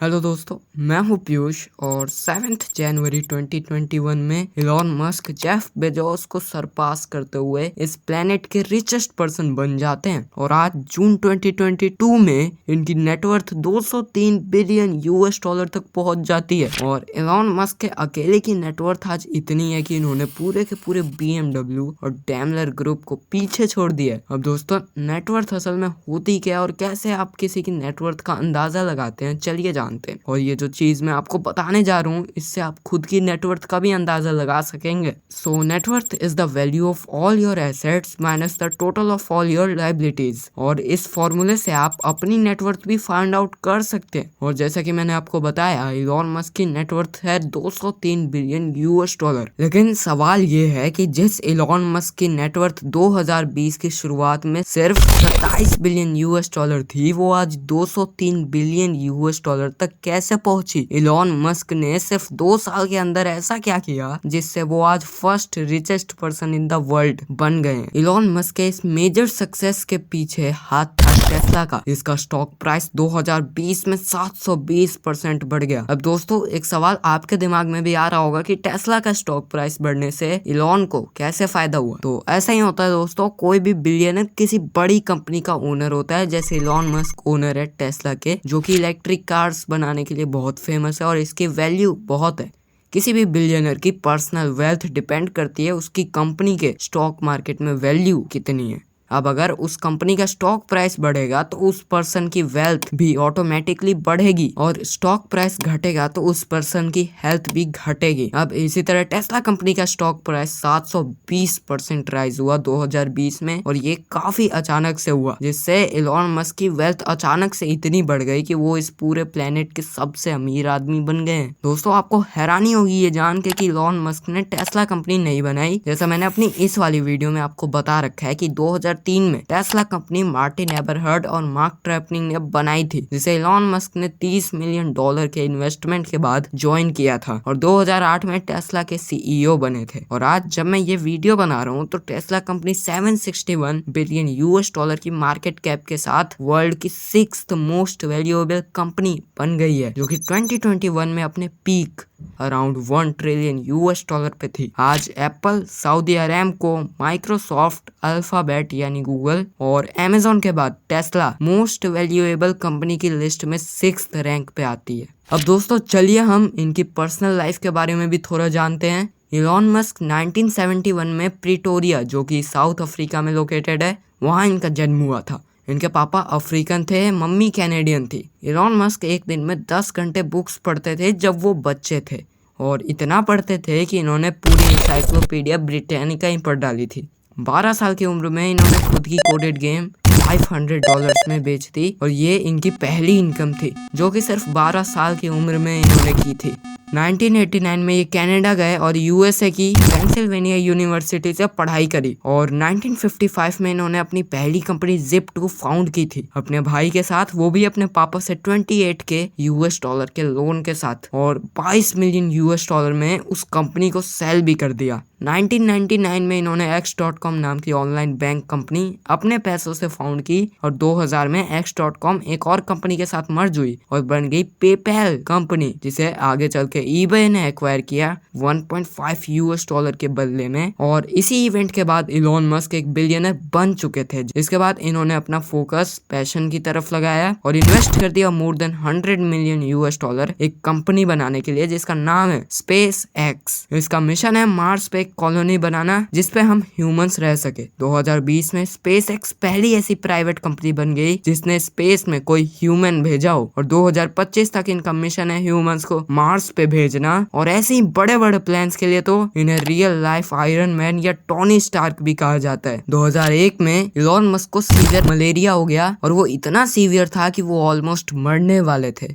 Hello दोस्तों, मैं हूं पीयूष और 7 जनवरी 2021 में इलॉन मस्क जेफ बेजोस को सरपास करते हुए इस प्लेनेट के रिचेस्ट पर्सन बन जाते हैं। और आज जून 2022 में इनकी नेटवर्थ 203 बिलियन यूएस डॉलर तक पहुंच जाती है। और इलॉन मस्क के अकेले की नेटवर्थ आज इतनी है कि इन्होंने पूरे के पूरे BMW और डैमलर ग्रुप को पीछे छोड़ दिया है। अब दोस्तों, नेटवर्थ असल में होती क्या और कैसे आप किसी की नेटवर्थ का अंदाजा लगाते हैं, चलिए जानते हैं। और ये जो चीज मैं आपको बताने जा रहा हूँ, इससे आप खुद की नेटवर्थ का भी अंदाजा लगा सकेंगे। So net worth is the value of all your assets minus the total of all your liabilities. और इस फॉर्मूले से आप अपनी नेटवर्थ भी फाइंड आउट कर सकते हैं। और जैसा कि मैंने आपको बताया, इलॉन मस्क की नेटवर्थ है 203 बिलियन यूएस डॉलर। लेकिन सवाल ये है कि जिस इलॉन मस्क की नेटवर्थ 2020 की शुरुआत में सिर्फ 27 बिलियन यूएस डॉलर थी, वो आज 203 बिलियन यूएस डॉलर तक कैसे पहुंची। इलॉन मस्क ने सिर्फ 2 साल के अंदर ऐसा क्या किया जिससे वो आज first richest person in the world बन गए। इलॉन मस्क के इस मेजर सक्सेस के पीछे हाथ था टेस्ला का। इसका स्टॉक प्राइस 2020 में 720% बढ़ गया। अब दोस्तों, एक सवाल आपके दिमाग में भी आ रहा होगा कि टेस्ला का स्टॉक प्राइस बढ़ने से इलॉन को कैसे फायदा हुआ। तो ऐसा ही होता है दोस्तों, कोई भी बिलियनर किसी बड़ी कंपनी का ओनर होता है। जैसे इलॉन मस्क ओनर है टेस्ला के, जो कि इलेक्ट्रिक कार्स बनाने के लिए बहुत फेमस है और इसकी वैल्यू बहुत है। किसी भी बिलियनर की पर्सनल वेल्थ डिपेंड करती है उसकी कंपनी के स्टॉक मार्केट में वैल्यू कितनी है। अब अगर उस कंपनी का स्टॉक प्राइस बढ़ेगा तो उस पर्सन की वेल्थ भी ऑटोमेटिकली बढ़ेगी, और स्टॉक प्राइस घटेगा तो उस पर्सन की हेल्थ भी घटेगी। अब इसी तरह टेस्ला कंपनी का स्टॉक प्राइस 720% राइज हुआ 2020 में, और ये काफी अचानक से हुआ, जिससे इलॉन मस्क की वेल्थ अचानक से इतनी बढ़ गई कि वो इस पूरे प्लेनेट के सबसे अमीर आदमी बन गए हैं। दोस्तों, आपको हैरानी होगी ये जान के कि इलॉन मस्क ने टेस्ला कंपनी नहीं बनाई। जैसा मैंने अपनी इस वाली वीडियो में आपको बता रखा है कि 2003 में टेस्ला कंपनी मार्टिन एबरहर्ड और मार्क ट्रेपनिंग ने बनाई थी, जिसे इलॉन मस्क ने $30 मिलियन के इन्वेस्टमेंट के बाद ज्वाइन किया था, और 2008 में टेस्ला के सीईओ बने थे। और आज जब मैं ये वीडियो बना रहा हूँ तो Tesla company 761 billion US dollar की मार्केट कैप के साथ वर्ल्ड की 6th मोस्ट वैल्यूएबल कंपनी बन गई है, जो कि 2021 में अपने peak around 1 trillion US dollar पे थी। आज एप्पल, सऊदी अरेमको, माइक्रोसॉफ्ट, अल्फाबेट यानी गूगल और अमेज़न के बाद टेस्ला मोस्ट वैल्यूएबल कंपनी की लिस्ट में 6th रैंक पे आती है। अब दोस्तों, चलिए हम इनकी पर्सनल लाइफ के बारे में भी थोड़ा जानते हैं। इलॉन मस्क 1971 में प्रिटोरिया, जो कि साउथ अफ्रीका में लोकेटेड है, वहाँ इनका जन्म हुआ था। इनके पापा अफ्रीकन थे, मम्मी कैनेडियन थी। इलॉन मस्क एक दिन में 10 घंटे बुक्स पढ़ते थे जब वो बच्चे थे, और इतना पढ़ते थे कि इन्होंने पूरी इंसाइक्लोपीडिया ब्रिटानिका ही पढ़ डाली थी। 12 साल की उम्र में इन्होंने खुद की कोडेड गेम $500 में बेच दी, और ये इनकी पहली इनकम थी, जो कि सिर्फ 12 साल की उम्र में इन्होंने की थी। 1989 में ये कनाडा गए और यूएसए की पेंसिल्वेनिया यूनिवर्सिटी से पढ़ाई करी, और 1955 में इन्होंने अपनी पहली कंपनी Zip2 फाउंड की थी अपने भाई के साथ, वो भी अपने पापा से 28 के यूएस डॉलर के लोन के साथ, और 22 मिलियन यूएस डॉलर में उस कंपनी को सेल भी कर दिया। 1999 में इन्होंने X.com नाम की ऑनलाइन बैंक कंपनी अपने पैसों से फाउंड की, और 2000 में X.com एक और कंपनी के साथ मर्ज हुई और बन गई पेपैल कंपनी, जिसे आगे चल के eBay ने एक्वायर किया $1.5 यूएस डॉलर के बदले में। और इसी इवेंट के बाद इलॉन मस्क एक बिलियनर बन चुके थे। इसके बाद इन्होंने अपना फोकस पैशन की तरफ लगाया और इन्वेस्ट कर दिया more than 100 million US dollar एक कंपनी बनाने के लिए, जिसका नाम है स्पेस एक्स। इसका मिशन है मार्स पे कॉलोनी बनाना जिसपे हम ह्यूमंस रह सके। 2020 में स्पेस एक्स पहली ऐसी प्राइवेट कंपनी बन गई जिसने स्पेस में कोई ह्यूमन भेजा हो, और 2025 तक इनका मिशन है ह्यूमंस को मार्स पे भेजना। और ऐसे ही बड़े बड़े प्लान्स के लिए तो इन्हें रियल लाइफ आयरन मैन या टोनी स्टार्क भी कहा जाता है। 2001 में इलॉन मस्क को सीवियर मलेरिया हो गया, और वो इतना सीवियर था कि वो ऑलमोस्ट मरने वाले थे,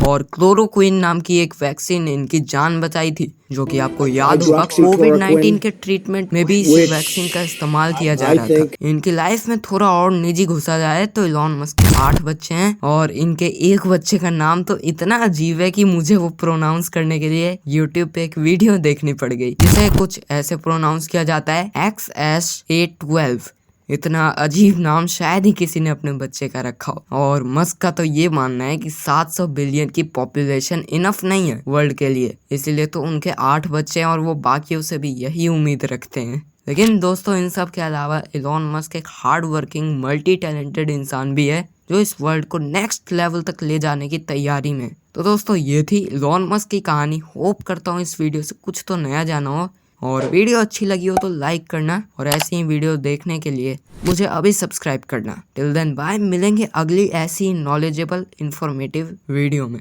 और क्लोरोक्विन नाम की एक वैक्सीन ने इनकी जान बचाई थी, जो कि आपको याद होगा कोविड-19 के ट्रीटमेंट में भी इस वैक्सीन का इस्तेमाल किया जा रहा था। इनकी लाइफ में थोड़ा और निजी घुसा जाए तो इलॉन मस्क के 8 बच्चे हैं, और इनके एक बच्चे का नाम तो इतना अजीब है कि मुझे वो प्रोनाउंस करने के लिए यूट्यूब पे एक वीडियो देखनी पड़ गई, जिसे कुछ ऐसे प्रोनाउंस किया जाता है XS812। इतना अजीब नाम शायद ही किसी ने अपने बच्चे का रखा हो। और मस्क का तो ये मानना है कि 700 बिलियन की पॉपुलेशन इनफ नहीं है वर्ल्ड के लिए, इसीलिए तो उनके 8 बच्चे हैं और वो बाकियों से भी यही उम्मीद रखते हैं। लेकिन दोस्तों इन सब के अलावा इलॉन मस्क एक हार्ड वर्किंग मल्टी टैलेंटेड इंसान भी है जो इस वर्ल्ड को नेक्स्ट लेवल तक ले जाने की तैयारी में। तो दोस्तों ये थी इलॉन मस्क की कहानी। होप करता हूँ इस वीडियो से कुछ तो नया जाना हो, और वीडियो अच्छी लगी हो तो लाइक करना, और ऐसी ही वीडियो देखने के लिए मुझे अभी सब्सक्राइब करना। टिल देन बाय, मिलेंगे अगली ऐसी नॉलेजेबल इंफॉर्मेटिव वीडियो में।